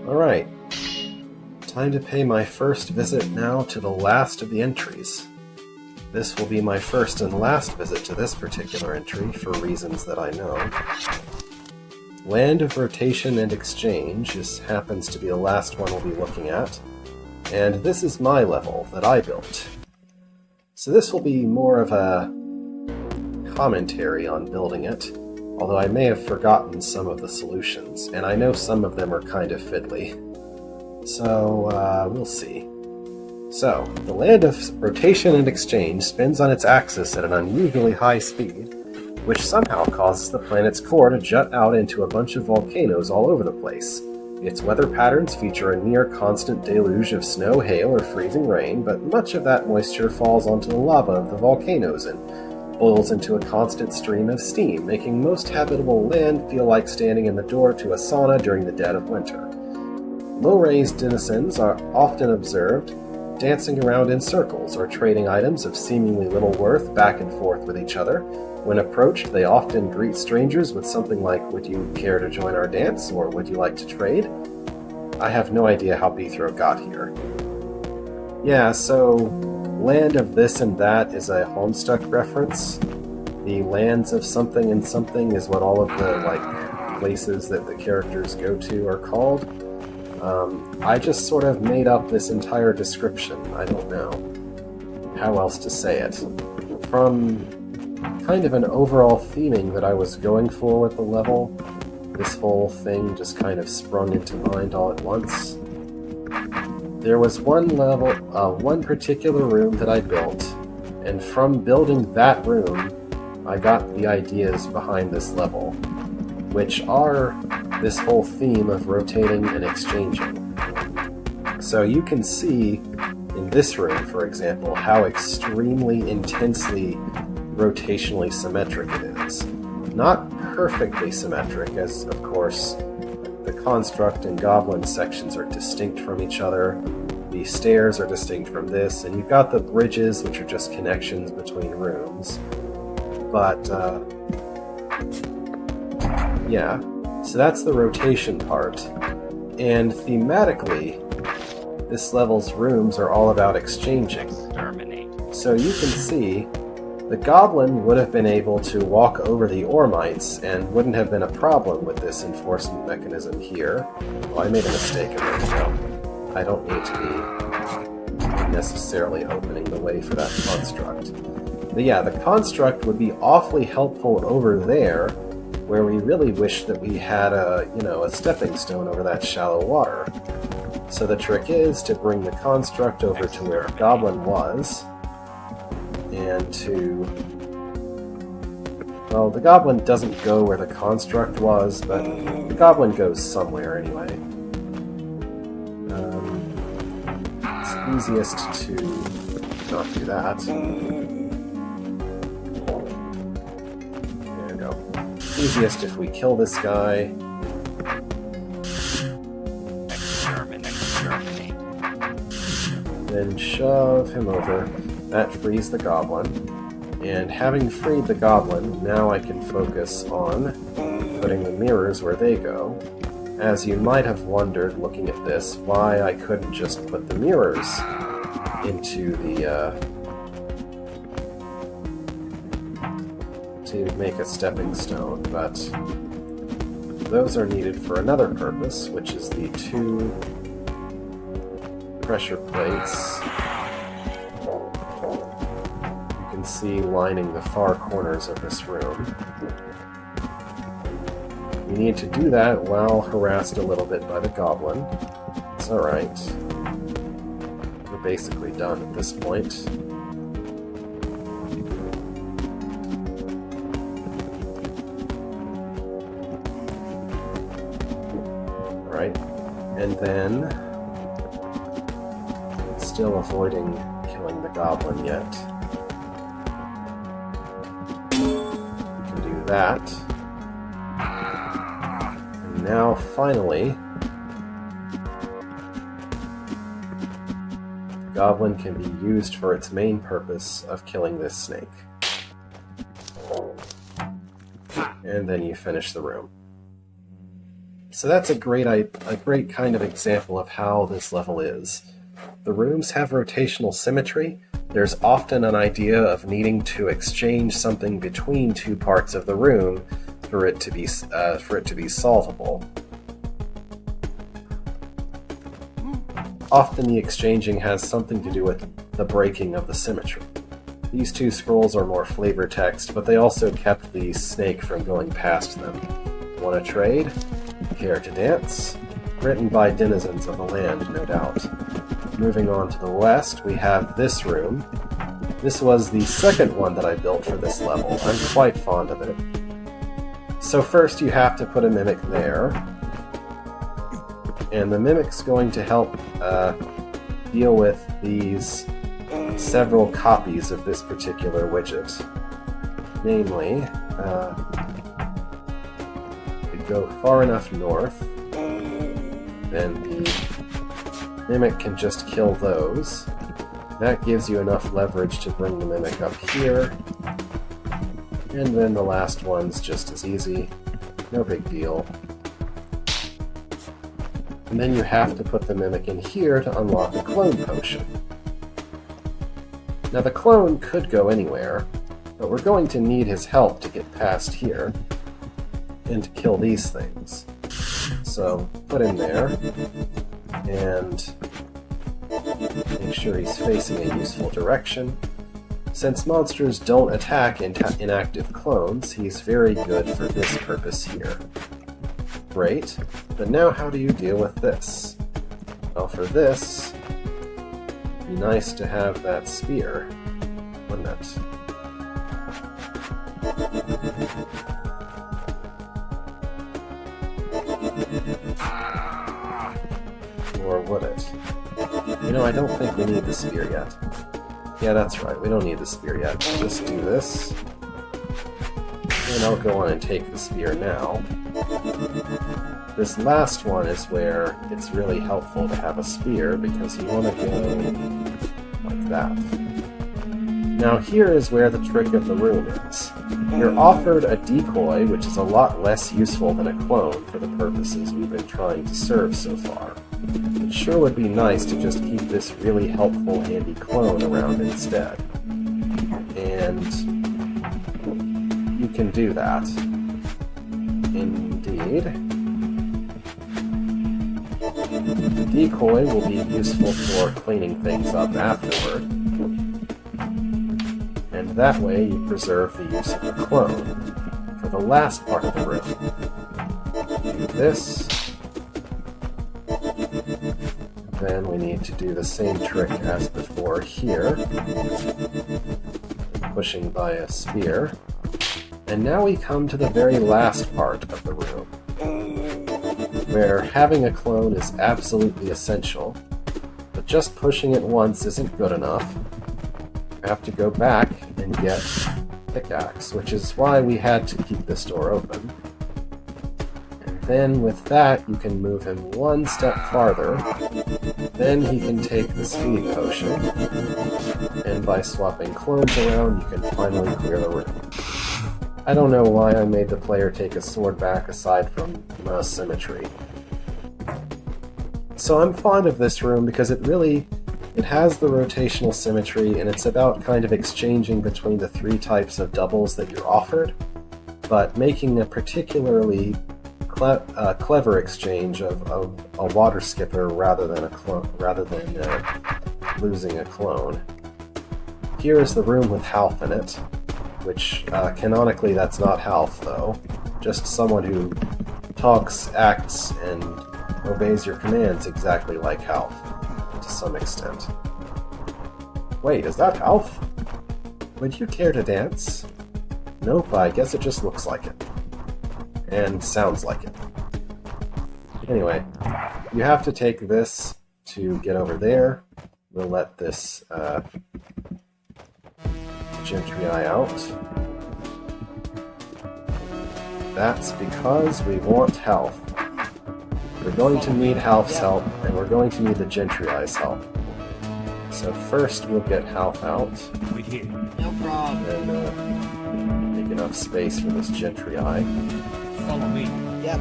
Alright, time to pay my first visit now to the last of the entries. This will be my first and last visit to this particular entry, for reasons that I know. Land of Rotation and Exchange happens to be the last one we'll be looking at, and this is my level that I built. So this will be more of a commentary on building it, although I may have forgotten some of the solutions, and I know some of them are kind of fiddly. So, we'll see. So, the Land of Rotation and Exchange spins on its axis at an unusually high speed, which somehow causes the planet's core to jut out into a bunch of volcanoes all over the place. Its weather patterns feature a near-constant deluge of snow, hail, or freezing rain, but much of that moisture falls onto the lava of the volcanoes and boils into a constant stream of steam, making most habitable land feel like standing in the door to a sauna during the dead of winter. Low-raised denizens are often observed dancing around in circles or trading items of seemingly little worth back and forth with each other. When approached, they often greet strangers with something like, "Would you care to join our dance?" or "Would you like to trade?" I have no idea how Bethro got here. Yeah, so Land of This and That is a Homestuck reference. The lands of something and something is what all of the places that the characters go to are called. I just sort of made up this entire description. I don't know how else to say it. From kind of an overall theming that I was going for with the level, this whole thing just kind of sprung into mind all at once. There was one particular room that I built, and from building that room, I got the ideas behind this level, which are this whole theme of rotating and exchanging. So you can see in this room, for example, how extremely intensely rotationally symmetric it is. Not perfectly symmetric, as of course the construct and goblin sections are distinct from each other. The stairs are distinct from this, and you've got the bridges, which are just connections between rooms. But, yeah. So that's the rotation part. And thematically, this level's rooms are all about exchanging. So you can see the goblin would have been able to walk over the Ormites and wouldn't have been a problem with this enforcement mechanism here. Well, I made a mistake a minute ago. I don't need to be necessarily opening the way for that construct. But yeah, the construct would be awfully helpful over there, where we really wish that we had a stepping stone over that shallow water. So the trick is to bring the construct over to where a goblin was, and well, the goblin doesn't go where the construct was, but the goblin goes somewhere anyway. It's easiest to not do that. There we go. It's easiest if we kill this guy. Then shove him over. That frees the goblin. And having freed the goblin, now I can focus on putting the mirrors where they go. As you might have wondered looking at this, why I couldn't just put the mirrors into the to make a stepping stone, but those are needed for another purpose, which is the 2 pressure plates you can see lining the far corners of this room. We need to do that while harassed a little bit by the goblin. It's alright. We're basically done at this point. Alright. And then, still avoiding killing the goblin yet. We can do that. And now, finally, the goblin can be used for its main purpose of killing this snake. And then you finish the room. So that's a great kind of example of how this level is. The rooms have rotational symmetry. There's often an idea of needing to exchange something between two parts of the room for it to be solvable. Often the exchanging has something to do with the breaking of the symmetry. These two scrolls are more flavor text, but they also kept the snake from going past them. Want to trade? Care to dance? Written by denizens of the land, no doubt. Moving on to the west, we have this room. This was the second one that I built for this level. I'm quite fond of it. So first you have to put a mimic there. And the mimic's going to help deal with these several copies of this particular widget. Namely, if we go far enough north, then the mimic can just kill those. That gives you enough leverage to bring the mimic up here. And then the last one's just as easy. No big deal. And then you have to put the mimic in here to unlock a clone potion. Now the clone could go anywhere, but we're going to need his help to get past here and to kill these things. So put him there, and make sure he's facing a useful direction. Since monsters don't attack inactive clones, he's very good for this purpose here. Great, but now how do you deal with this? Well, for this, it'd be nice to have that spear, wouldn't it? Or would it? You know, I don't think we need the spear yet. Yeah, that's right, we don't need the spear yet. Just do this. And I'll go on and take the spear now. This last one is where it's really helpful to have a spear, because you want to go like that. Now here is where the trick of the room is. You're offered a decoy, which is a lot less useful than a clone for the purposes we've been trying to serve so far. It sure would be nice to just keep this really helpful, handy clone around instead. And you can do that. Indeed. The decoy will be useful for cleaning things up afterward. And that way you preserve the use of the clone for the last part of the room. Do this. Then we need to do the same trick as before here. Pushing by a spear. And now we come to the very last part of the room, where having a clone is absolutely essential, but just pushing it once isn't good enough. You have to go back and get pickaxe, which is why we had to keep this door open. And then with that, you can move him one step farther. Then he can take the speed potion, and by swapping clones around, you can finally clear the room. I don't know why I made the player take a sword back aside from symmetry. So I'm fond of this room because it has the rotational symmetry, and it's about kind of exchanging between the three types of doubles that you're offered, but making a particularly clever exchange of a water skipper rather than losing a clone. Here is the room with Half in it, which canonically that's not Half though, just someone who talks, acts, and obeys your commands exactly like Half, to some extent. Wait, is that Half? Would you care to dance? Nope, I guess it just looks like it. And sounds like it. Anyway, you have to take this to get over there. We'll let this Gentry Eye out. That's because we want health. We're going to need Half's help, and we're going to need the Gentry Eye's help. So first we'll get Half out. No problem. And make enough space for this Gentry Eye. Follow me. Yep.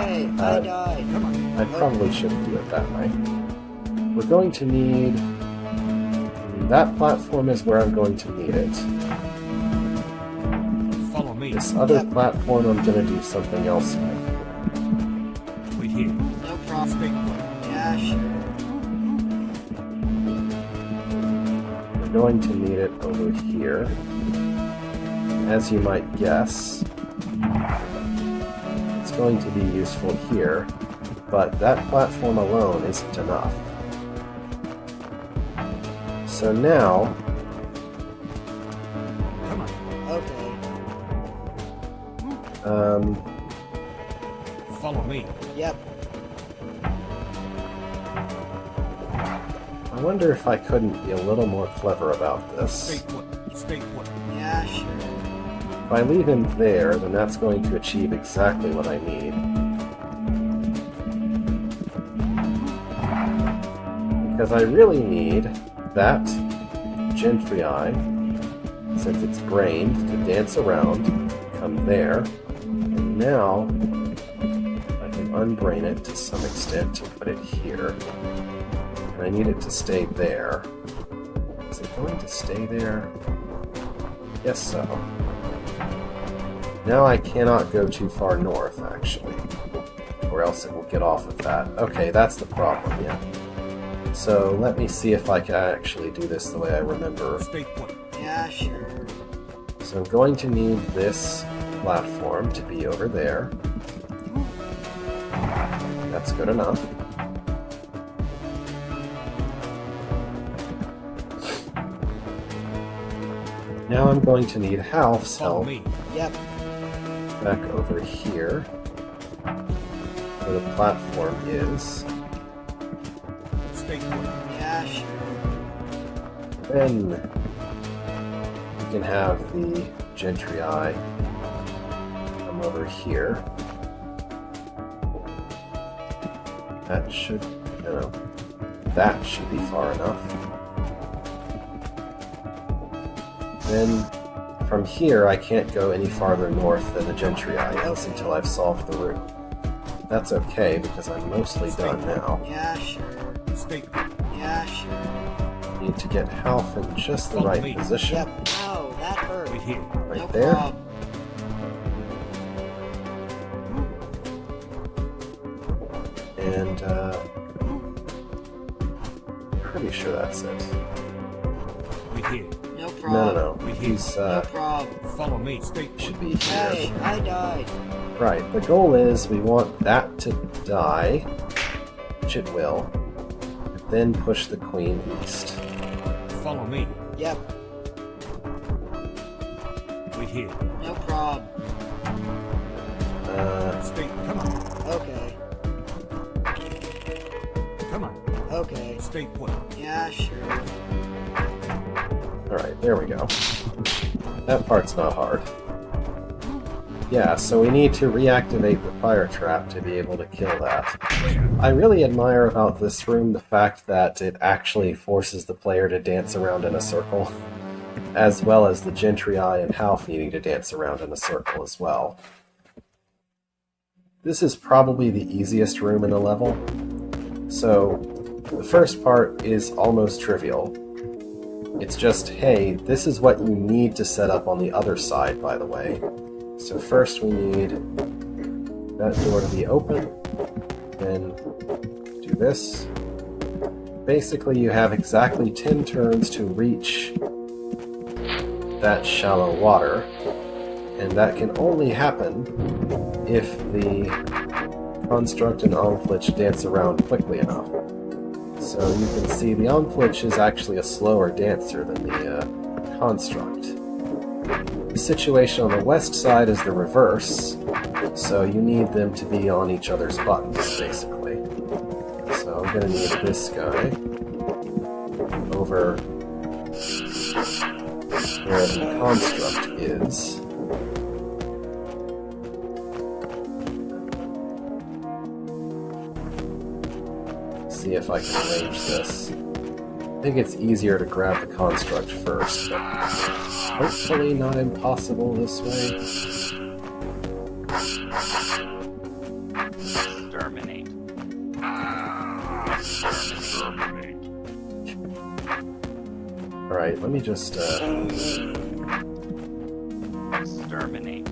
Hey, I died. Come on. I probably shouldn't do it that way. We're going to need... That platform is where I'm going to need it. Follow me. This other platform I'm going to do something else with. Wait here. No problem. Yeah, sure. We're going to need it over here. As you might guess, it's going to be useful here, but that platform alone isn't enough. So now... Come on. Okay. Follow me. Yep. I wonder if I couldn't be a little more clever about this. Stay put. Stay put. Yeah, sure. If I leave him there, then that's going to achieve exactly what I need. Because I really need that Gentry Eye, since it's brained, to dance around, come there, and now I can unbrain it to some extent to put it here. And I need it to stay there. Is it going to stay there? Yes, so. Now I cannot go too far north, actually, or else it will get off of that. Okay, that's the problem, yeah. So let me see if I can actually do this the way I remember. Stay put. Yeah, sure. So I'm going to need this platform to be over there. That's good enough. Now I'm going to need Half's help. Me. Yep. Back over here, where the platform is. Stay put. Yeah, sure. Then we can have the Gentry Eye come over here. That should, no, that should be far enough. Then from here, I can't go any farther north than the Gentry Eye is until I've solved the route. That's okay, because I'm mostly done now. Yeah, sure. Yeah, sure. Need to get Half in just the right position. Yep. Ow, that hurt. Right here. Right no there. Problem. And, pretty sure that's it. Right here. No problem. No. He's, no problem. Follow me. Should be here. Hey, I died. Right, the goal is we want that to die, which it will, and then push the queen east. Follow me. Yep. Wait here. No problem. Come on. Okay. Come on. Okay. Stay put. Yeah, sure. Alright, there we go. That part's not hard. Yeah, so we need to reactivate the fire trap to be able to kill that. I really admire about this room the fact that it actually forces the player to dance around in a circle, as well as the Gentry Eye and Half needing to dance around in a circle as well. This is probably the easiest room in the level. So, the first part is almost trivial. It's just, hey, this is what you need to set up on the other side, by the way. So first we need that door to be open, then do this. Basically you have exactly 10 turns to reach that shallow water, and that can only happen if the construct and Onflitch dance around quickly enough. So you can see the Onflitch is actually a slower dancer than the construct. The situation on the west side is the reverse, so you need them to be on each other's buttons, basically. So I'm going to need this guy over where the construct is. See if I can arrange this. I think it's easier to grab the construct first, but hopefully not impossible this way. Exterminate. Exterminate. Alright, let me just, Exterminate.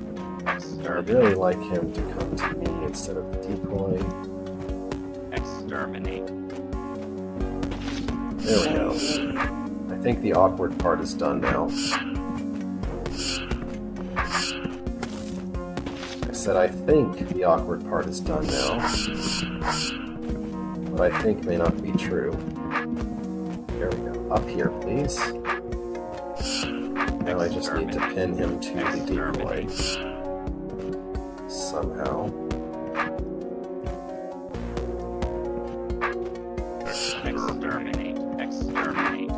I'd really like him to come to me instead of the decoy. Exterminate. There we go. I think the awkward part is done now. I said I think the awkward part is done now. What I think may not be true. There we go. Up here, please. Now I just need to pin him to the decoy. Somehow. Exterminate. Exterminate.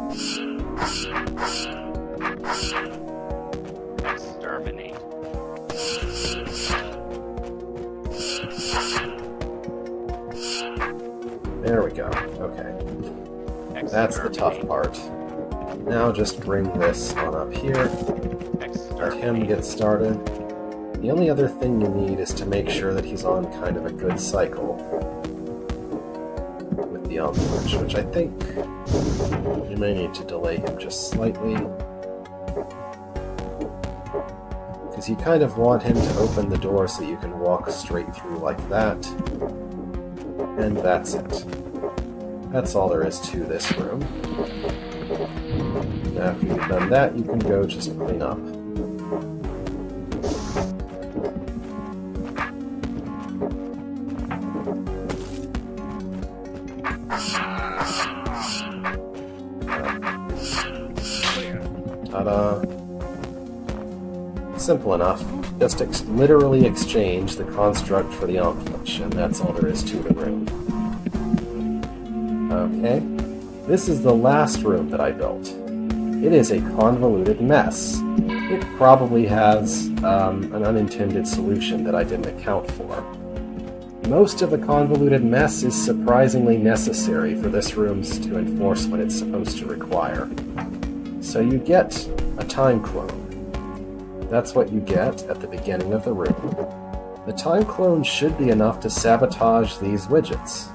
Exterminate. There we go. Okay. That's the tough part. Now just bring this on up here. Let him get started. The only other thing you need is to make sure that he's on kind of a good cycle with the Omnivore, which I think you may need to delay him just slightly. Because you kind of want him to open the door so you can walk straight through like that. And that's it. That's all there is to this room. And after you've done that, you can go just clean up. Ta-da! Simple enough. Just literally exchange the construct for the Omnivore, and that's all there is to the room. Okay, this is the last room that I built. It is a convoluted mess. It probably has an unintended solution that I didn't account for. Most of the convoluted mess is surprisingly necessary for this room to enforce what it's supposed to require. So you get a time clone. That's what you get at the beginning of the room. The time clone should be enough to sabotage these widgets.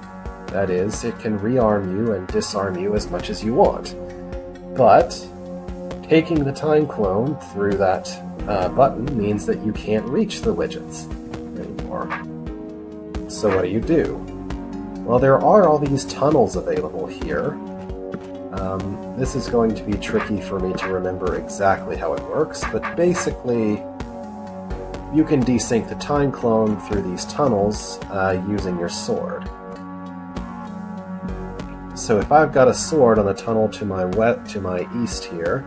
That is, it can rearm you and disarm you as much as you want. But taking the time clone through that button means that you can't reach the widgets anymore. So what do? Well, there are all these tunnels available here. This is going to be tricky for me to remember exactly how it works, but basically you can desync the time clone through these tunnels using your sword. So if I've got a sword on the tunnel to my east here,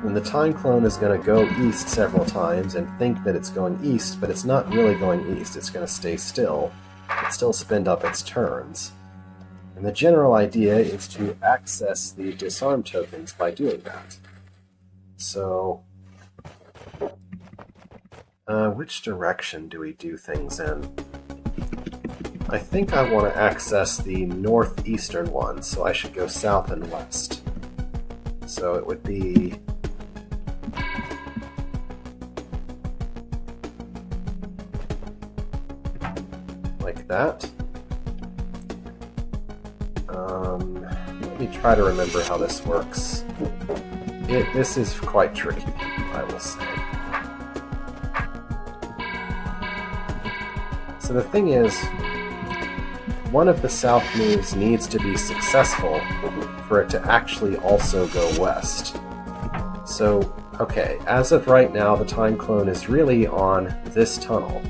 then the time clone is going to go east several times and think that it's going east, but it's not really going east. It's going to stay still. It still spin up its turns. And the general idea is to access the disarm tokens by doing that. So, which direction do we do things in? I think I want to access the northeastern one, so I should go south and west. So it would be like that. Let me try to remember how this works. This is quite tricky, I will say. So the thing is, one of the south moves needs to be successful for it to actually also go west. So, okay, as of right now, the time clone is really on this tunnel.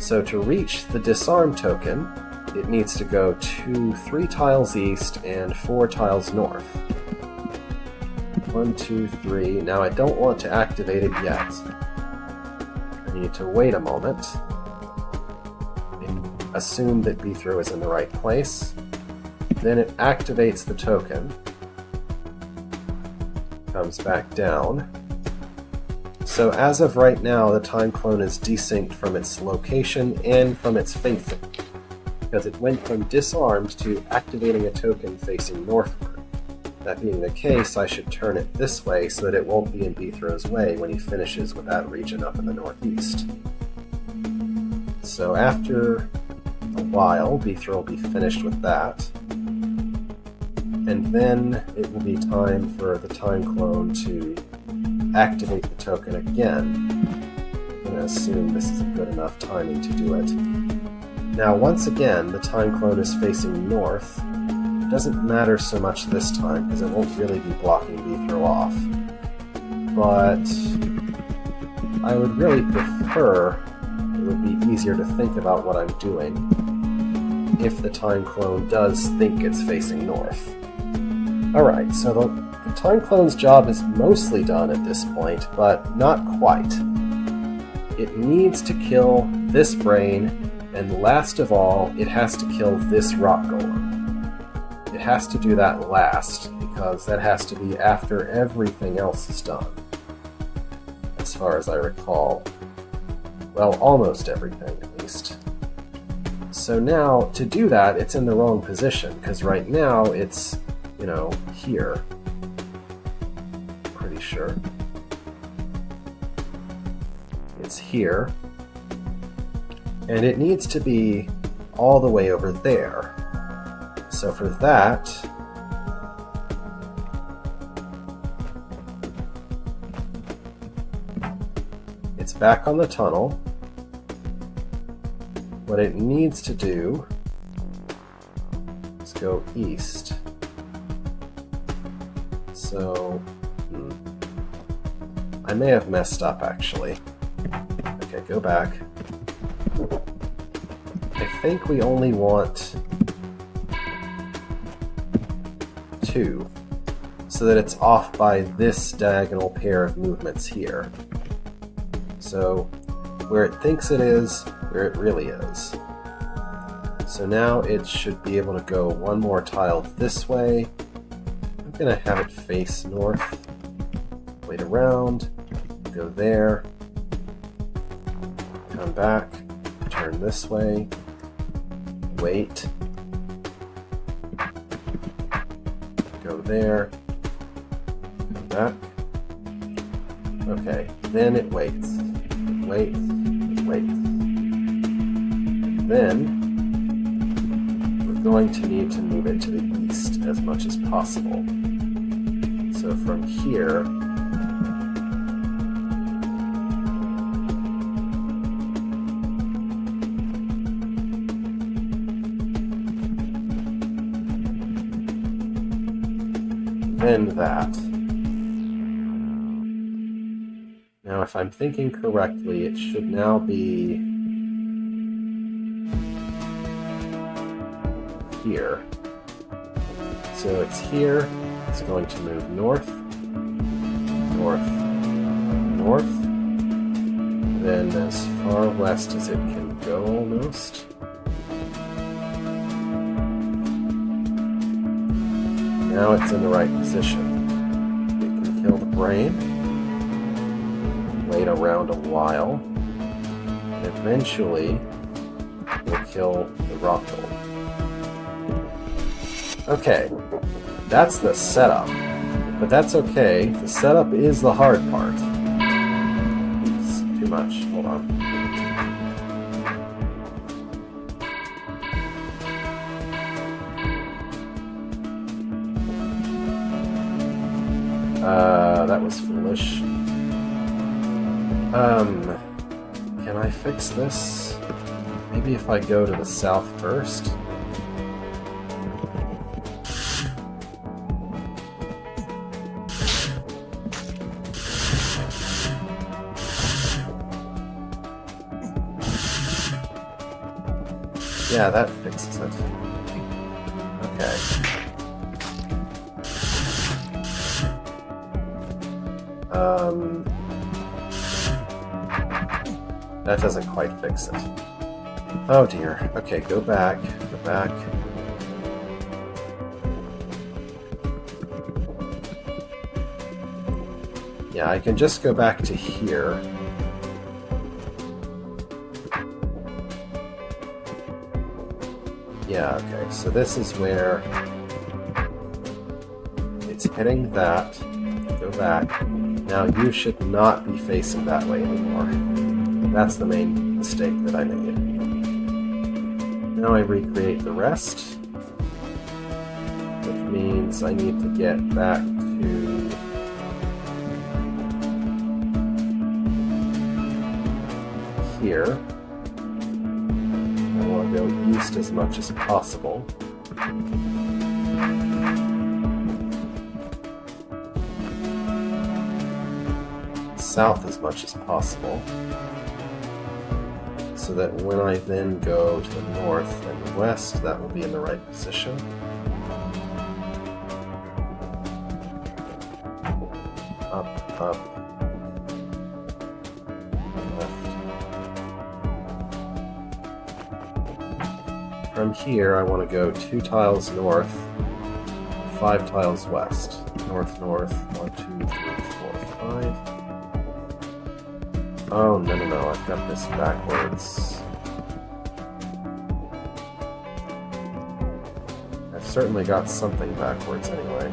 So to reach the disarm token, it needs to go 3 tiles east and 4 tiles north. 1, 2, 3. Now I don't want to activate it yet. I need to wait a moment. Assume that B-throw is in the right place. Then it activates the token. Comes back down. So as of right now, the time clone is desynced from its location and from its facing, because it went from disarmed to activating a token facing northward. That being the case, I should turn it this way so that it won't be in B-throw's way when he finishes with that region up in the northeast. So after a while. Beether will be finished with that. And then it will be time for the time clone to activate the token again. I'm going to assume this is a good enough timing to do it. Now, once again, the time clone is facing north. It doesn't matter so much this time, because it won't really be blocking Beether off. But I would really prefer, it would be easier to think about what I'm doing if the time clone does think it's facing north. Alright, so the time clone's job is mostly done at this point, but not quite. It needs to kill this brain, and last of all, it has to kill this rock golem. It has to do that last, because that has to be after everything else is done. As far as I recall. Well, almost everything, at least. So now, to do that, it's in the wrong position, because right now it's, you know, here. Pretty sure. It's here. And it needs to be all the way over there. So for that, it's back on the tunnel. What it needs to do is go east. So, I may have messed up actually. Okay, go back. I think we only want 2, so that it's off by this diagonal pair of movements here. So, where it thinks it is, where it really is. So now it should be able to go one more tile this way. I'm going to have it face north, wait around, go there, come back, turn this way, wait, go there, come back. Okay, then it waits, it waits, it waits. Then we're going to need to move it to the east as much as possible. So from here, then that. Now, if I'm thinking correctly, it should now be here. So it's here, it's going to move north, north, north, then as far west as it can go almost. Now it's in the right position. It can kill the brain, wait around a while, and eventually we'll kill the rock golem. Okay, that's the setup, but that's okay. The setup is the hard part. Oops, too much. Hold on. That was foolish. Can I fix this? Maybe if I go to the south first? Yeah, that fixes it. Okay. That doesn't quite fix it. Oh dear. Okay, go back. Go back. Yeah, I can just go back to here. Yeah, okay, so this is where it's hitting that. Go back. Now you should not be facing that way anymore. That's the main mistake that I made. Now I recreate the rest, which means I need to get back to here. I want to go east as much as possible. South as much as possible, so that when I then go to the north and west, that will be in the right position. Up, up, left. From here, I want to go 2 tiles north, 5 tiles west. North, north, 1, 2, 3, 4, 5. Oh, no, no, no, I've got this backwards. I've certainly got something backwards anyway.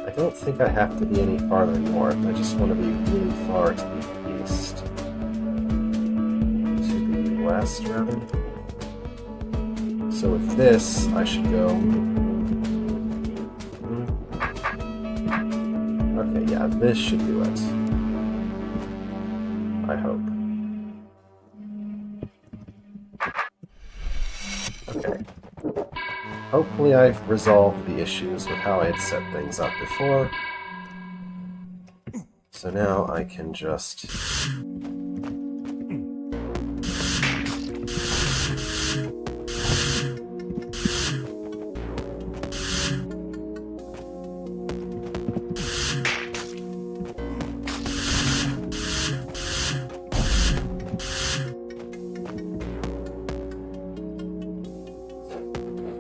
I don't think I have to be any farther north. I just want to be really far to the east. To the west, rather. So with this, I should go... Okay, yeah, this should do it. I hope. Okay. Hopefully I've resolved the issues with how I had set things up before. So now I can just...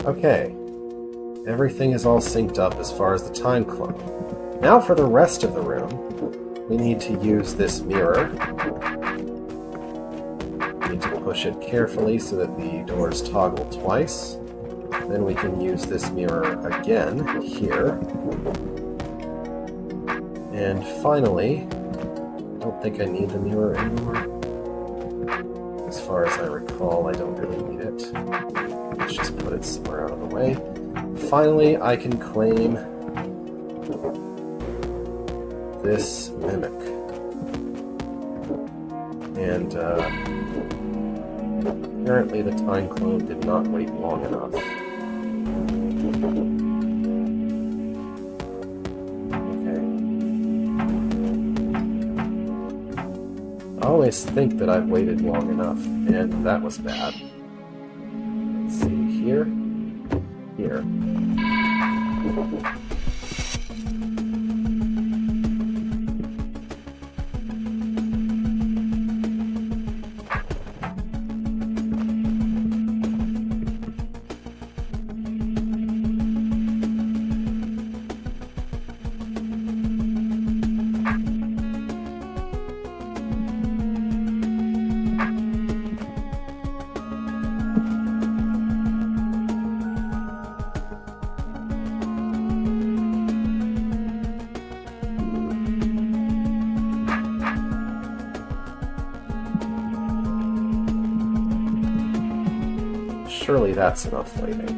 Okay, everything is all synced up as far as the time clone. Now for the rest of the room, we need to use this mirror. We need to push it carefully so that the doors toggle twice. Then we can use this mirror again here. And finally, I don't think I need the mirror anymore. As far as I recall, I don't really need it. Let's just put it somewhere out of the way. Finally, I can claim this mimic. And apparently the time clone did not wait long enough. Okay. I always think that I've waited long enough, and that was bad. Let's see, here. Here. Surely that's enough waiting.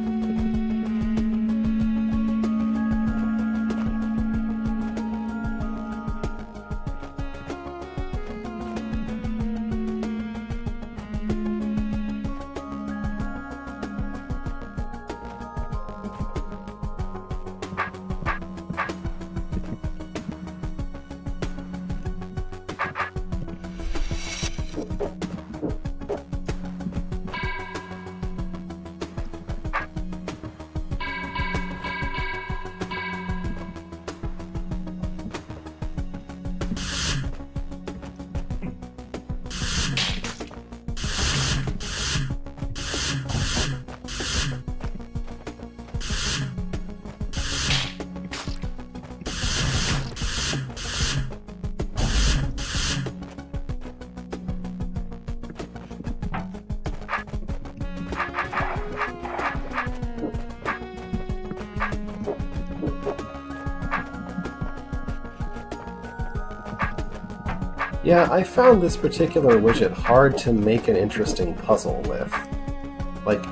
Yeah, I found this particular widget hard to make an interesting puzzle with. Like,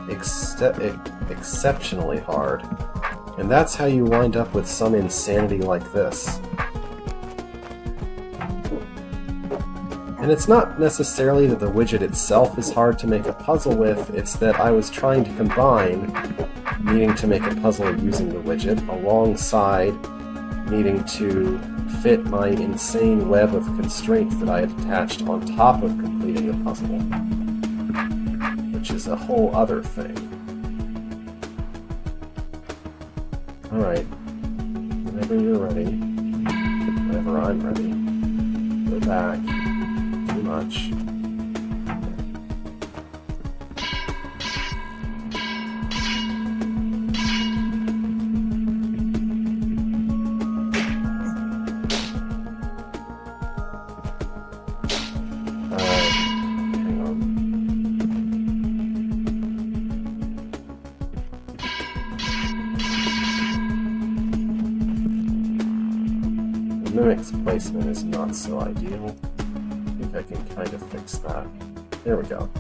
exceptionally hard. And that's how you wind up with some insanity like this. And it's not necessarily that the widget itself is hard to make a puzzle with, it's that I was trying to combine needing to make a puzzle using the widget alongside needing to fit my insane web of constraints that I had attached on top of completing the puzzle, which is a whole other thing. Alright, whenever you're ready, whenever I'm ready, go back. Too much. Hang on. The mimic's placement is not so ideal. I can kind of fix that. There we go.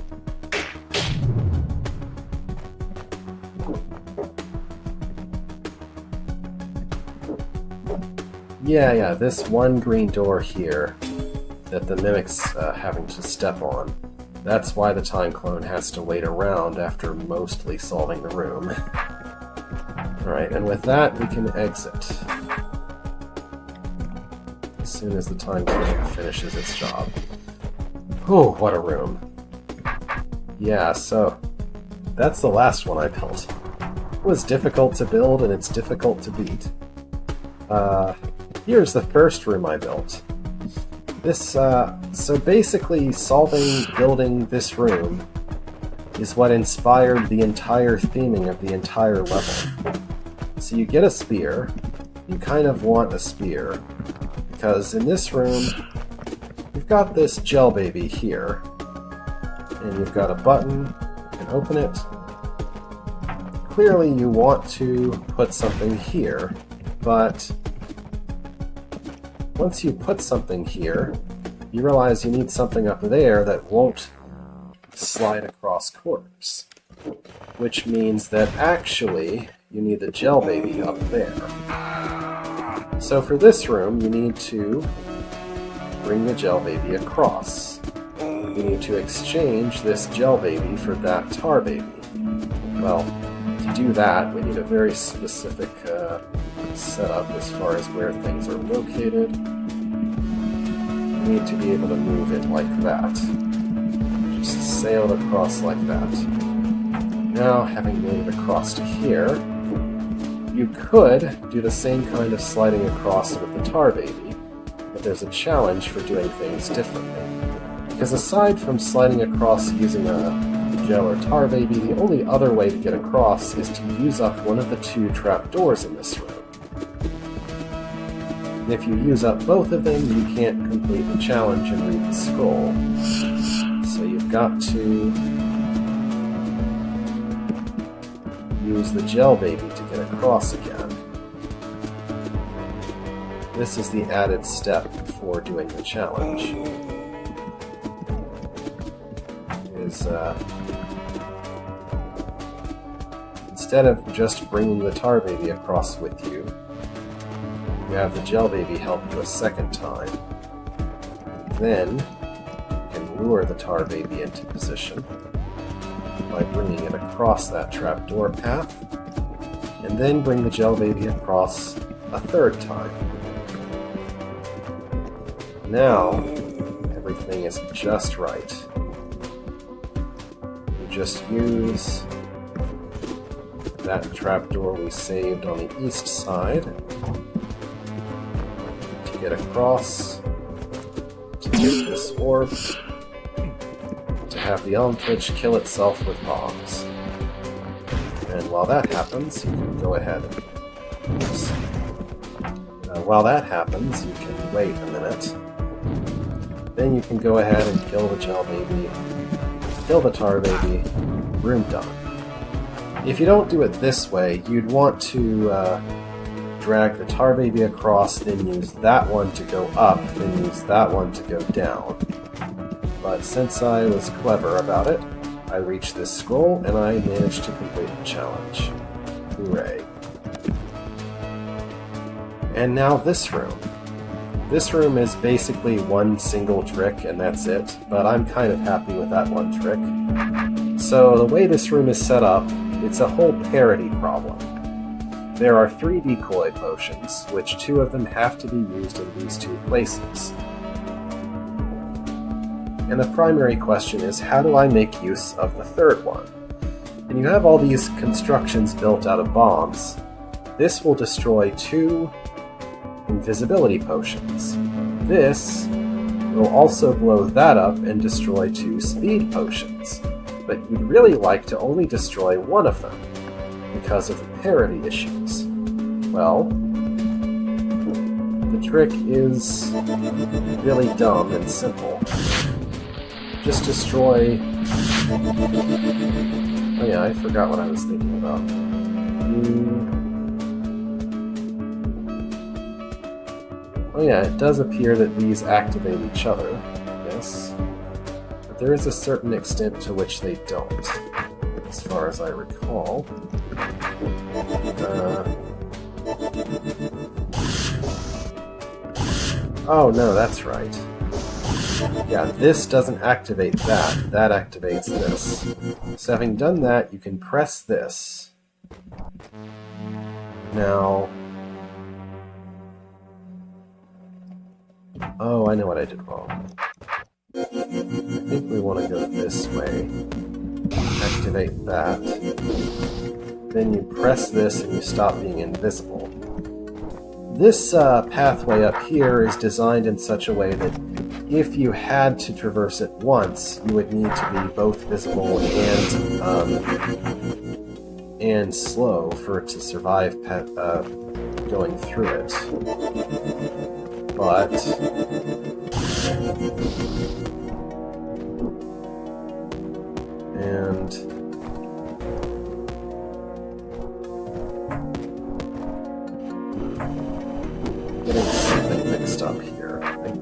Yeah, this one green door here that the mimic's having to step on. That's why the time clone has to wait around after mostly solving the room. Alright, and with that we can exit. As soon as the time clone finishes its job. Oh, what a room. Yeah, so that's the last one I built. It was difficult to build and it's difficult to beat. Here's the first room I built. This, so basically building this room is what inspired the entire theming of the entire level. So you get a spear, you kind of want a spear, because in this room, you've got this gel baby here, and you've got a button, you can open it. Clearly you want to put something here, but once you put something here, you realize you need something up there that won't slide across corners, which means that actually you need the gel baby up there. So for this room, you need to bring the gel baby across. You need to exchange this gel baby for that tar baby. Well, to do that, we need a very specific setup as far as where things are located. We need to be able to move it like that. Just sail it across like that. Now, having made it across to here, you could do the same kind of sliding across with the tar baby, but there's a challenge for doing things differently. Because aside from sliding across using a gel or tar baby, the only other way to get across is to use up one of the two trapdoors in this room. And if you use up both of them, you can't complete the challenge and read the scroll. So you've got to use the gel baby to get across again. This is the added step for doing the challenge. Instead of just bringing the tar baby across with you, you have the gel baby help you a second time. Then you can lure the tar baby into position by bringing it across that trapdoor path, and then bring the gel baby across a third time. Now everything is just right. Just use that trapdoor we saved on the east side to get across, to take this orb, to have the Elm Twitch kill itself with bombs. And while that happens, you can go ahead and... Oops. While that happens, you can wait a minute. Then you can go ahead and kill the gel baby, kill the tar baby, room done. If you don't do it this way, you'd want to drag the tar baby across, then use that one to go up, then use that one to go down. But since I was clever about it, I reached this scroll and I managed to complete the challenge. Hooray. And now this room. This room is basically one single trick and that's it, but I'm kind of happy with that one trick. So the way this room is set up, it's a whole parity problem. There are 3 decoy potions, which 2 of them have to be used in these 2 places. And the primary question is, how do I make use of the 3rd one? And you have all these constructions built out of bombs. This will destroy 2 invisibility potions. This will also blow that up and destroy 2 speed potions. But you'd really like to only destroy 1 of them, because of the parity issues. Well, the trick is really dumb and simple. Just destroy... Oh yeah, I forgot what I was thinking about. Oh yeah, it does appear that these activate each other, yes. But there is a certain extent to which they don't, as far as I recall. Oh no, that's right. Yeah, this doesn't activate that. That activates this. So having done that, you can press this. Now... Oh, I know what I did wrong. I think we want to go this way. Activate that. Then you press this and you stop being invisible. This pathway up here is designed in such a way that if you had to traverse it once, you would need to be both visible and slow for it to survive going through it. But getting something mixed up here, I think.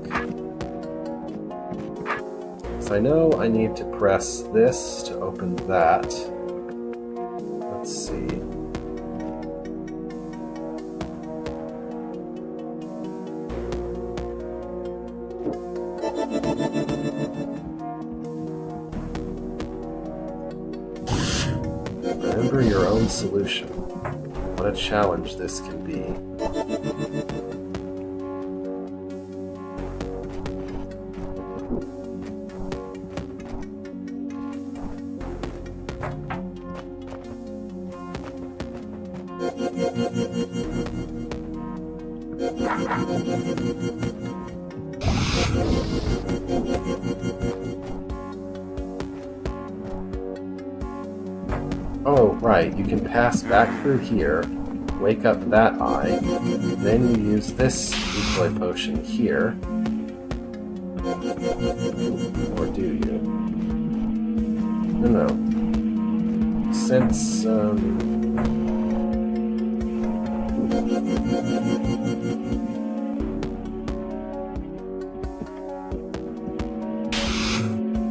So I know I need to press this to open that. Let's see. Remember your own solution. What a challenge this can be. Oh, right, you can pass back through here, wake up that eye, then you use this decoy potion here. Or do you? No. Since,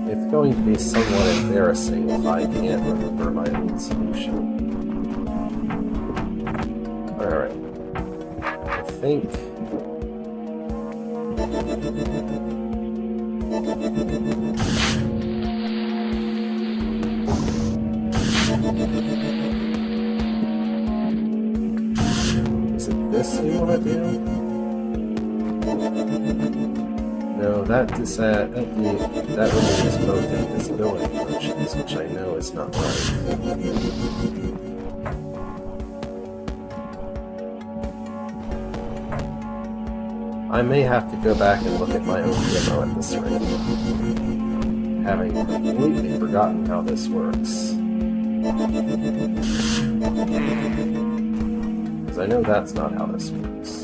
it's going to be somewhat embarrassing if I can't remember my own solution. Alright. I think... Is it this you want to do? No, that removes both invisibility potions, which I know is not right. I may have to go back and look at my own demo at this rate, having completely forgotten how this works. Because I know that's not how this works.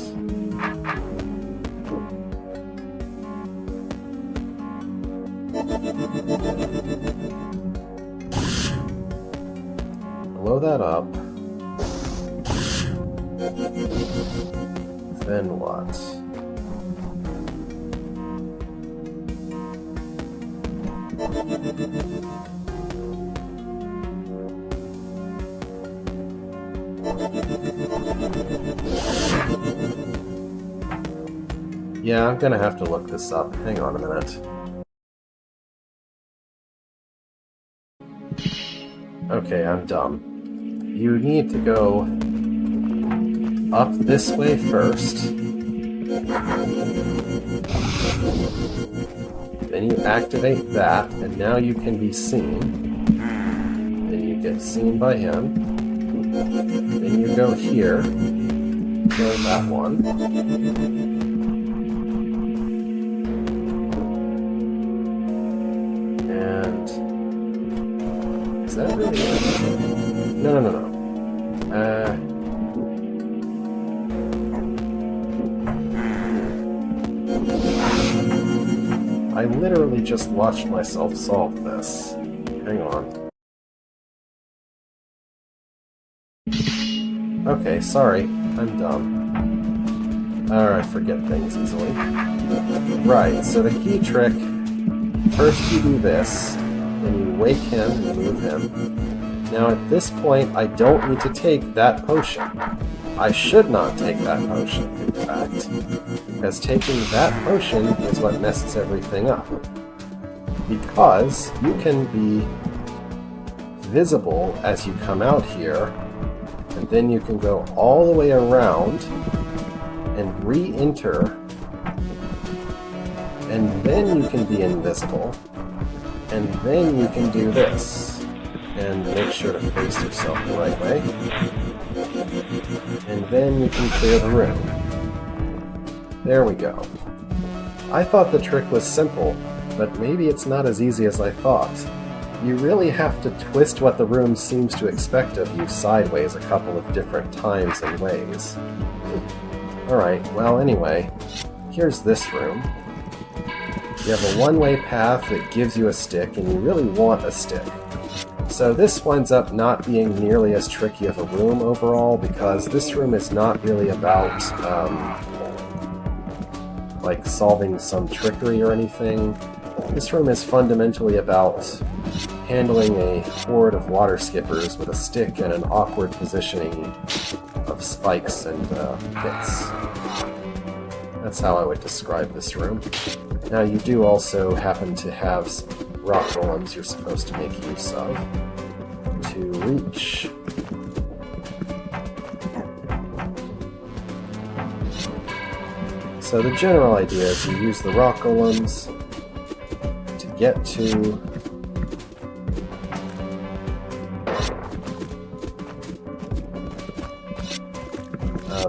Blow that up. Then what? Yeah, I'm gonna have to look this up. Hang on a minute. Okay, I'm dumb. You need to go up this way first. Then you activate that, and now you can be seen. Then you get seen by him. Then you go here. Kill that one. And... is that really it? No. I literally just watched myself solve this. Hang on. Okay, sorry. I'm dumb. I forget things easily. Right, so the key trick... first you do this, then you wake him and move him. Now at this point, I don't need to take that potion. I should not take that potion, in fact. Because taking that potion is what messes everything up. Because you can be visible as you come out here, and then you can go all the way around and re-enter, and then you can be invisible, and then you can do this, and make sure to face yourself the right way, and then you can clear the room. There we go. I thought the trick was simple, but maybe it's not as easy as I thought. You really have to twist what the room seems to expect of you sideways a couple of different times and ways. Alright, well anyway, here's this room. You have a one-way path that gives you a stick, and you really want a stick. So this winds up not being nearly as tricky of a room overall, because this room is not really about, like, solving some trickery or anything. This room is fundamentally about handling a horde of water skippers with a stick and an awkward positioning of spikes and hits. That's how I would describe this room. Now you do also happen to have rock golems you're supposed to make use of to reach. So the general idea is you use the rock golems to get to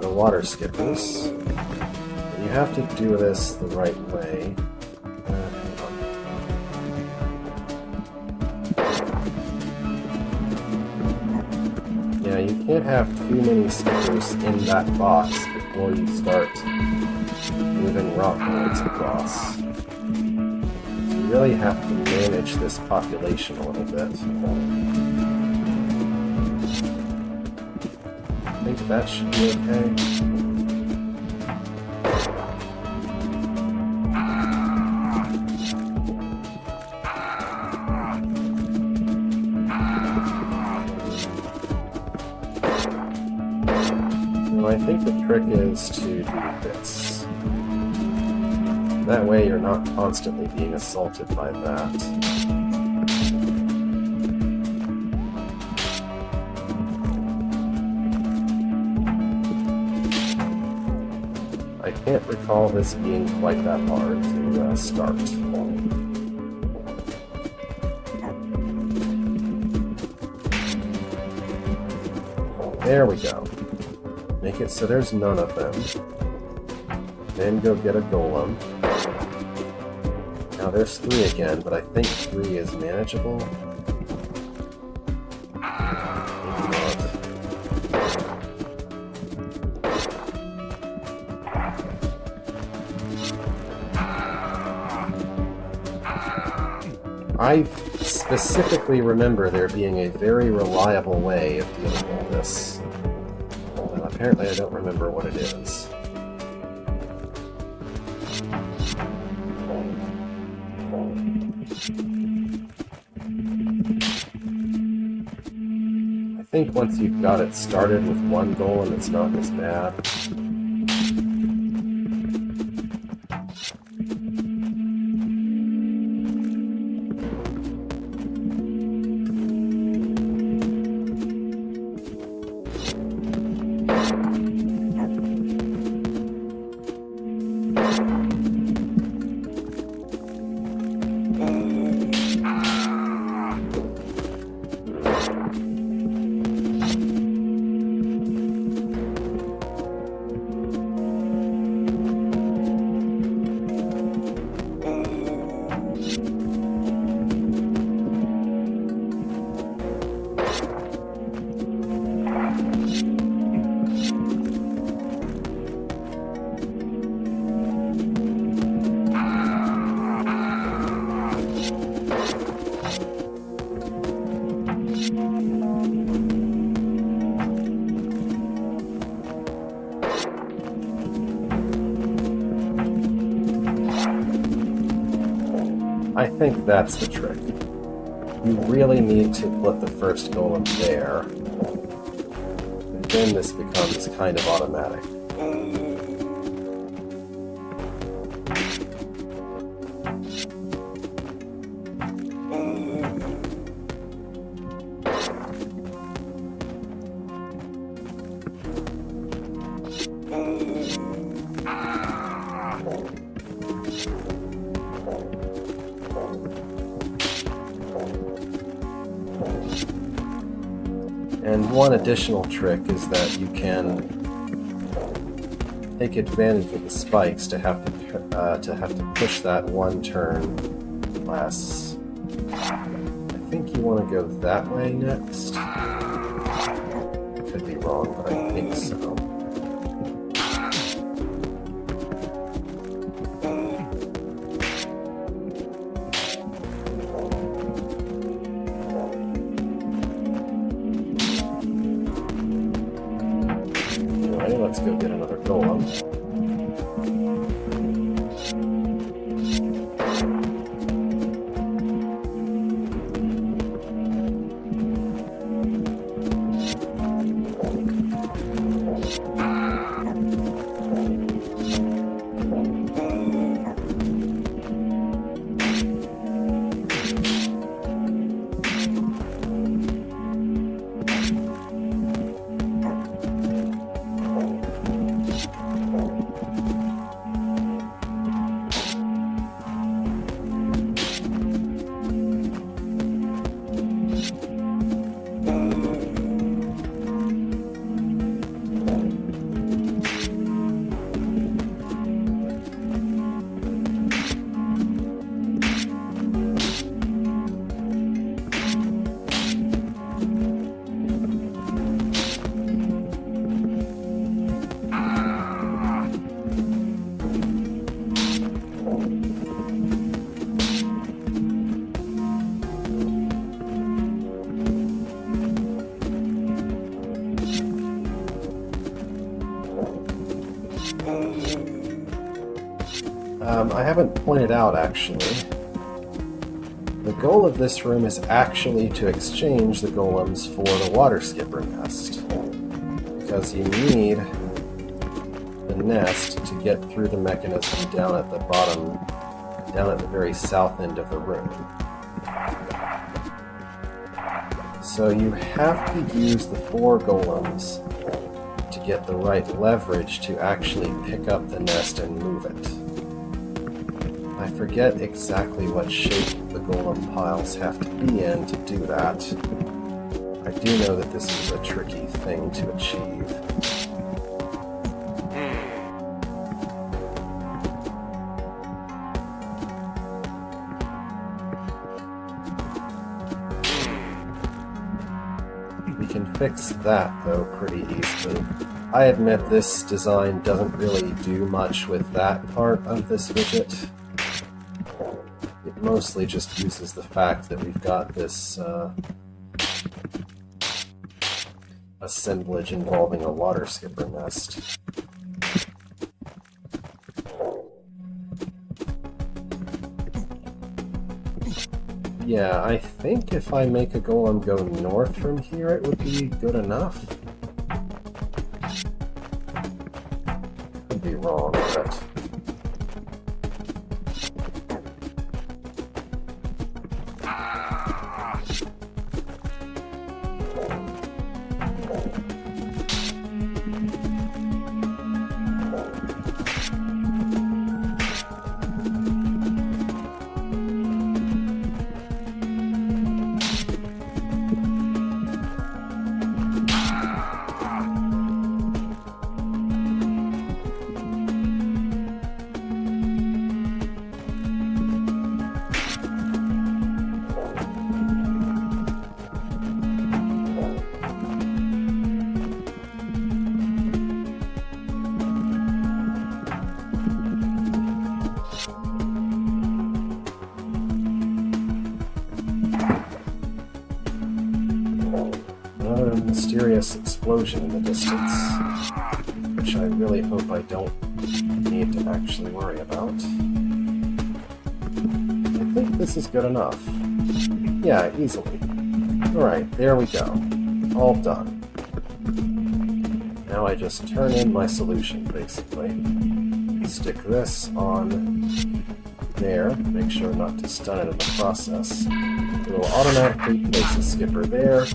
the water skippers. But you have to do this the right way. Hang on. Yeah, you can't have too many skippers in that box before you start moving rock golems across. So you really have to manage this population a little bit. I think that should be okay. So I think the trick is to do this. That way you're not constantly being assaulted by that. I can't recall this being quite that hard to start. There we go. Make it so there's none of them. Then go get a golem. Now there's 3 again, but I think 3 is manageable. I specifically remember there being a very reliable way of dealing with this. apparently I don't remember what it is. I think once you've got it started with one golem, it's not as bad. I think that's the trick. You really need to put the first golem there, and then this becomes kind of automatic. And one additional trick is that you can take advantage of the spikes to have to push that one turn less. I think you want to go that way next. I could be wrong, but I think so. Let's go get another golem. I haven't pointed out, actually, the goal of this room is actually to exchange the golems for the water skipper nest, because you need the nest to get through the mechanism down at the bottom, down at the very south end of the room. So you have to use the 4 golems to get the right leverage to actually pick up the nest and move it. I forget exactly what shape the golem piles have to be in to do that. I do know that this is a tricky thing to achieve. We can fix that, though, pretty easily. I admit this design doesn't really do much with that part of this widget. It mostly just uses the fact that we've got this assemblage involving a water skipper nest. Yeah, I think if I make a golem go north from here, it would be good enough. Could be wrong, but... Another mysterious explosion in the distance, which I really hope I don't need to actually worry about. I think this is good enough. Yeah, easily. Alright, there we go. All done. Now I just turn in my solution, basically. Stick this on there, make sure not to stun it in the process. It will automatically place a skipper there,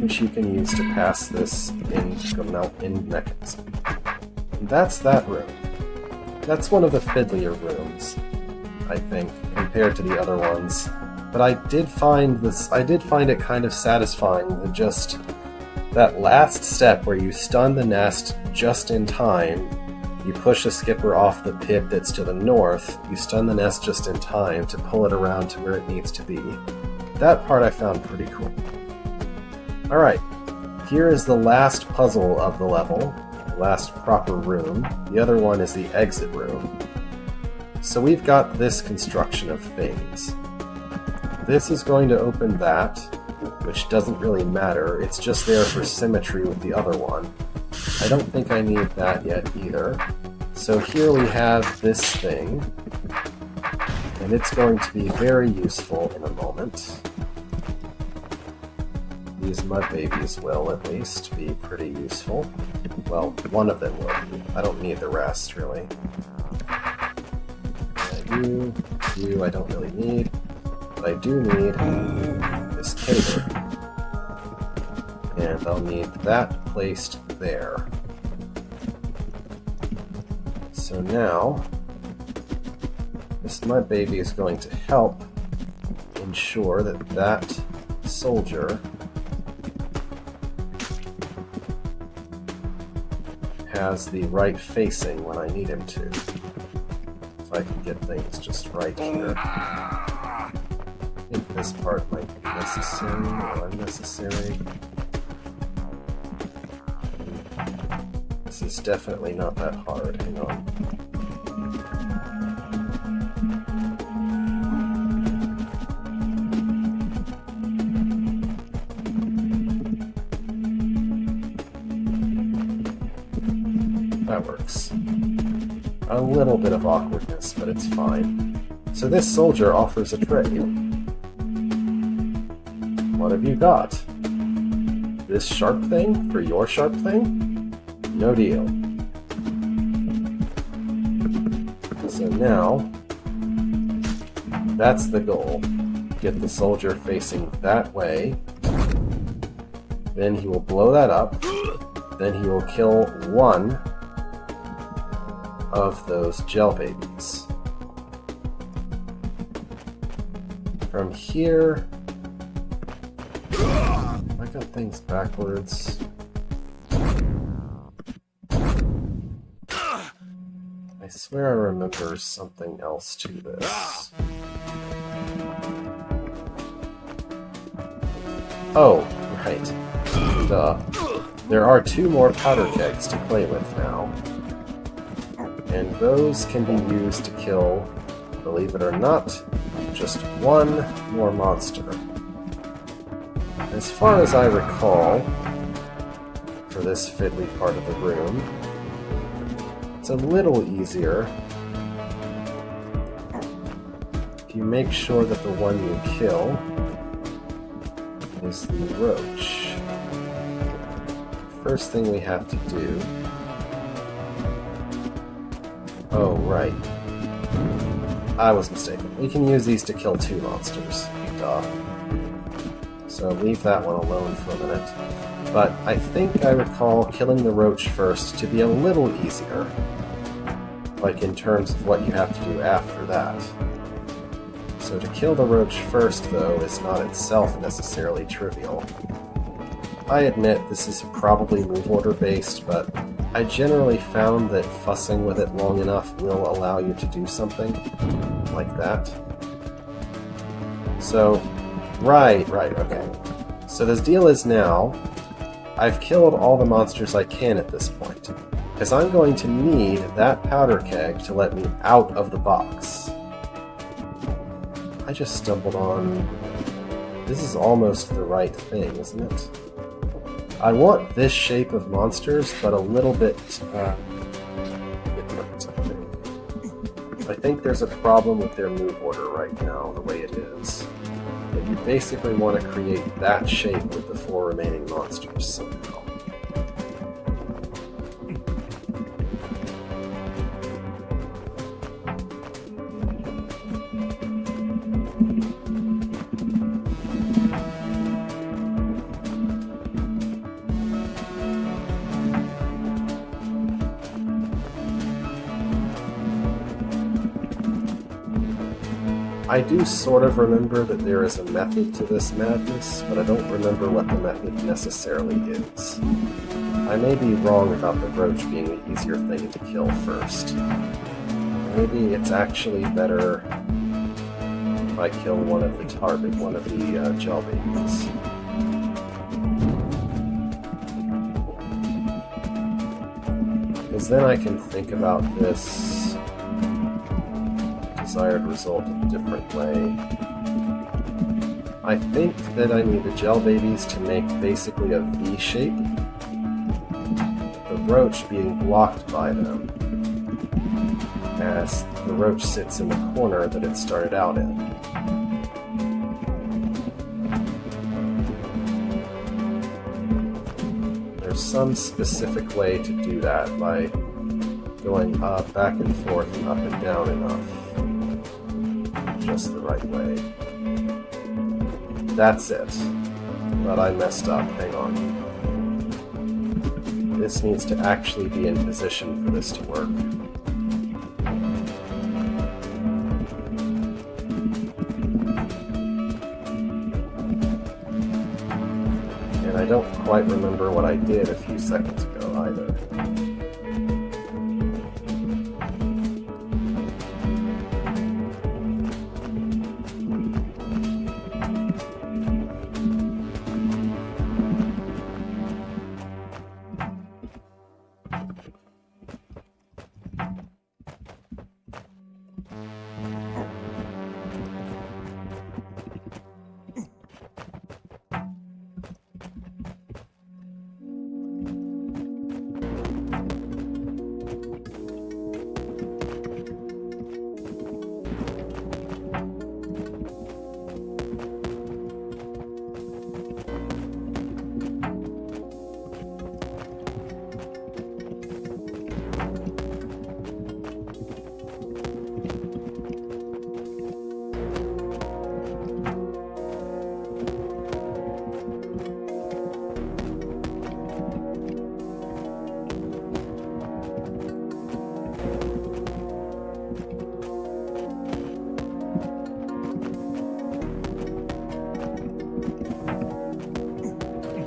which you can use to pass this into the melt-in mechanism. And that's that room. That's one of the fiddlier rooms, I think, compared to the other ones. But I did find it kind of satisfying that just that last step where you stun the nest just in time, you push a skipper off the pit that's to the north, you stun the nest just in time to pull it around to where it needs to be. That part I found pretty cool. Alright, here is the last puzzle of the level, the last proper room. The other one is the exit room. So we've got this construction of things. This is going to open that, which doesn't really matter, it's just there for symmetry with the other one. I don't think I need that yet either. So here we have this thing, and it's going to be very useful in a moment. These mud babies will, at least, be pretty useful. Well, one of them will be. I don't need the rest, really. You I don't really need. But I do need this cable. And I'll need that placed there. So now, this mud baby is going to help ensure that that soldier has the right facing when I need him to. If I can get things just right here. I think this part might be necessary or unnecessary. This is definitely not that hard. Hang on. That works. A little bit of awkwardness, but it's fine. So this soldier offers a trade. What have you got? This sharp thing for your sharp thing? No deal. So now, that's the goal. Get the soldier facing that way. Then he will blow that up. Then he will kill one of those gel babies. From here... I got things backwards. I swear I remember something else to this. Oh, right. Duh. There are 2 more powder kegs to play with now. And those can be used to kill, believe it or not, just 1 more monster. As far as I recall, for this fiddly part of the room. It's a little easier if you make sure that the one you kill is the roach. First thing we have to do... Oh, right. I was mistaken. We can use these to kill 2 monsters. Duh. So leave that one alone for a minute. But I think I recall killing the roach first to be a little easier. Like in terms of what you have to do after that. So to kill the roach first, though, is not itself necessarily trivial. I admit this is probably move order based, but I generally found that fussing with it long enough will allow you to do something like that. So, right, okay. So the deal is now, I've killed all the monsters I can at this point, because I'm going to need that powder keg to let me out of the box. I just stumbled on... This is almost the right thing, isn't it? I want this shape of monsters, but a little bit different, I think. I think there's a problem with their move order right now, the way it is. But you basically want to create that shape with the 4 remaining monsters somehow. I do sort of remember that there is a method to this madness, but I don't remember what the method necessarily is. I may be wrong about the roach being the easier thing to kill first. Maybe it's actually better if I kill one of the gel babies. Because then I can think about this desired result in a different way. I think that I need the gel babies to make basically a V shape, the roach being blocked by them, as the roach sits in the corner that it started out in. There's some specific way to do that by going up, back and forth, and up and down enough. Just the right way. That's it. But I messed up. Hang on. This needs to actually be in position for this to work. And I don't quite remember what I did a few seconds ago either.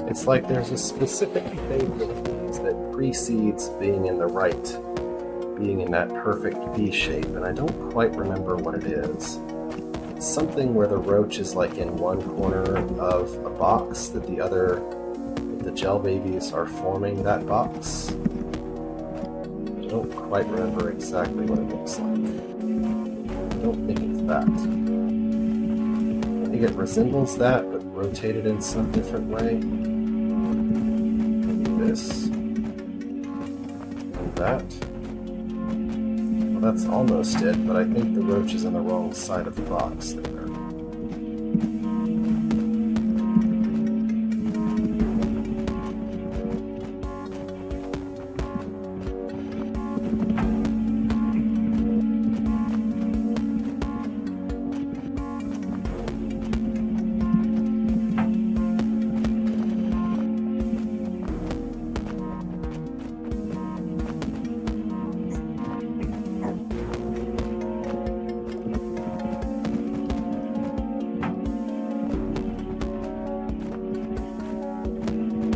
It's like there's a specific phase of these that precedes being in that perfect V shape, and I don't quite remember what it is. It's something where the roach is like in one corner of a box that the gel babies are forming that box. I don't quite remember exactly what it looks like. I don't think it's that. I think it resembles that, but rotated in some different way. this and that. Well, that's almost it, but I think the roach is on the wrong side of the box there.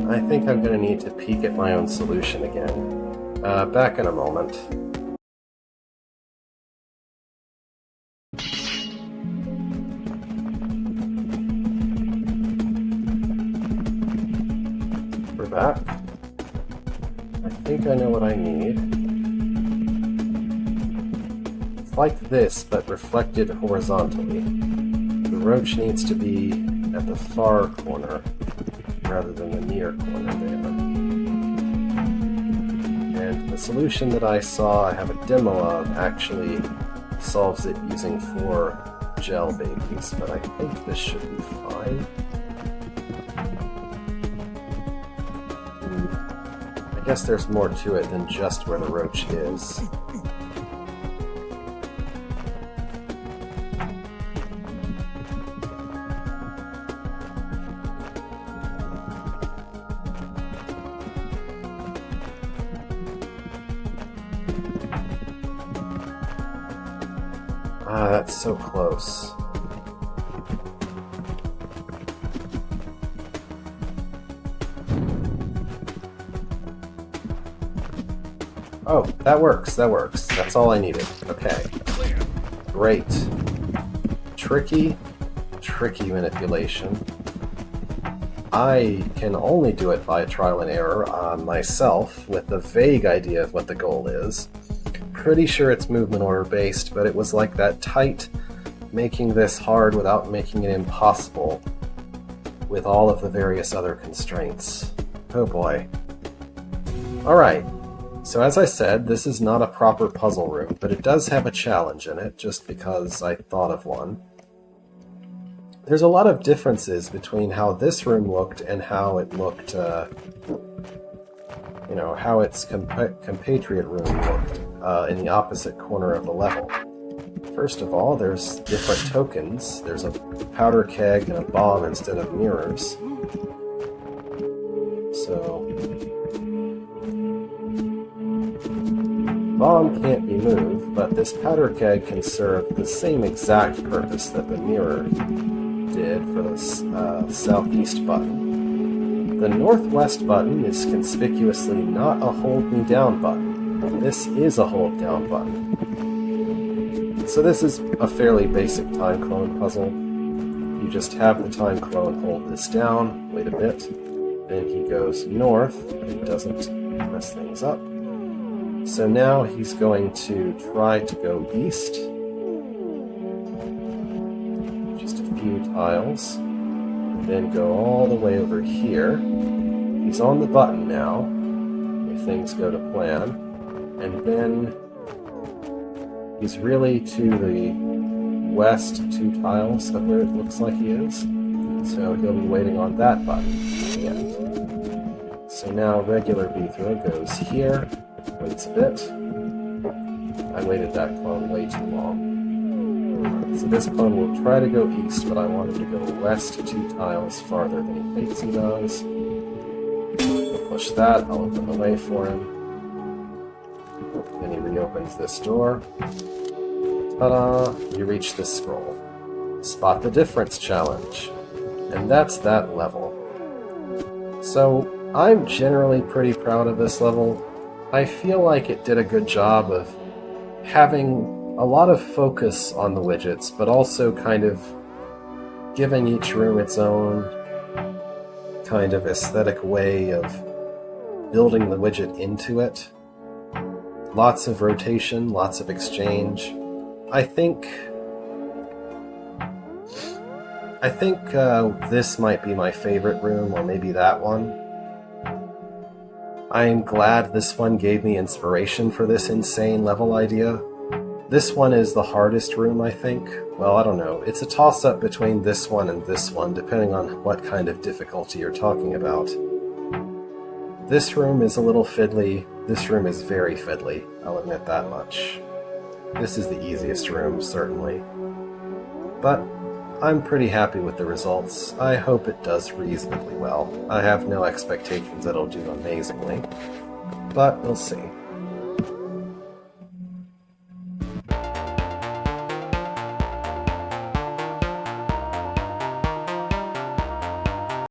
I think I'm going to need to peek at my own solution again. Back in a moment. We're back. I think I know what I need. It's like this, but reflected horizontally. The roach needs to be at the far corner, rather than the near corner there. And the solution that I saw I have a demo of actually solves it using 4 gel babies, but I think this should be fine. I guess there's more to it than just where the roach is. Ah, that's so close. Oh, that works, that works. That's all I needed. Okay. Great. Tricky manipulation. I can only do it by trial and error on myself with a vague idea of what the goal is. Pretty sure it's movement order based, but it was like that tight, making this hard without making it impossible with all of the various other constraints. Oh boy. Alright, so as I said, this is not a proper puzzle room, but it does have a challenge in it, just because I thought of one. There's a lot of differences between how this room looked and how it looked, how its compatriot room looked in the opposite corner of the level. First of all, there's different tokens. There's a powder keg and a bomb instead of mirrors. So, bomb can't be moved, but this powder keg can serve the same exact purpose that the mirror did for the southeast button. The northwest button is conspicuously not a hold me down button. This is a hold down button. So this is a fairly basic time clone puzzle. You just have the time clone hold this down, wait a bit, then he goes north, but it doesn't mess things up. So now he's going to try to go east. Just a few tiles. Then go all the way over here. He's on the button now, if things go to plan. And then he's really to the west 2 tiles of where it looks like he is. So he'll be waiting on that button at the end. So now regular B-throw goes here, waits a bit. I waited that clone way too long. So this clone will try to go east, but I want him to go west 2 tiles farther than he thinks he does. He'll push that, I'll open the way for him. Then he reopens this door. Ta-da! You reach this scroll. Spot the difference challenge. And that's that level. So, I'm generally pretty proud of this level. I feel like it did a good job of having a lot of focus on the widgets, but also kind of giving each room its own kind of aesthetic way of building the widget into it. Lots of rotation, lots of exchange. I think this might be my favorite room, or maybe that one. I am glad this one gave me inspiration for this insane level idea. This one is the hardest room, I think. Well, I don't know. It's a toss-up between this one and this one, depending on what kind of difficulty you're talking about. This room is a little fiddly. This room is very fiddly, I'll admit that much. This is the easiest room, certainly. But I'm pretty happy with the results. I hope it does reasonably well. I have no expectations that it'll do amazingly, but we'll see.